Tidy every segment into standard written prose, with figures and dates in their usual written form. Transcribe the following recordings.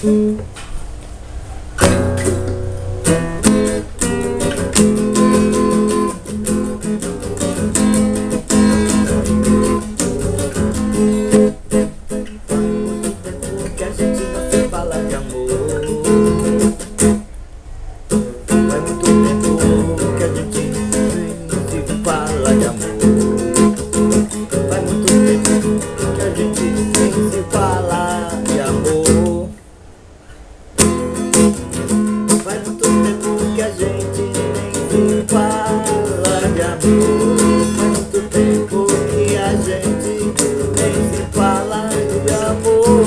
Que a gente não se fala de amor. Faz muito tempo que a gente não se fala de amor. Faz muito tempo que a gente nem se fala de amor. Faz muito tempo que a gente nem se fala de amor. Faz muito tempo que a gente nem se fala de amor.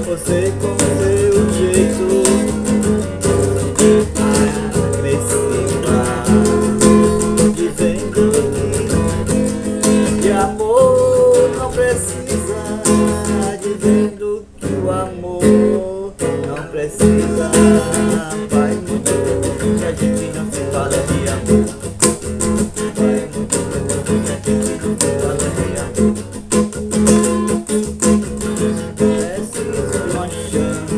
Você com seu jeito agressiva, dizendo que de amor não precisa, dizendo que o amor não precisa. Faz muito tempo que a gente não se fala de amor. Faz muito tempo que a gente não se fala de amor. Preciso de uma chance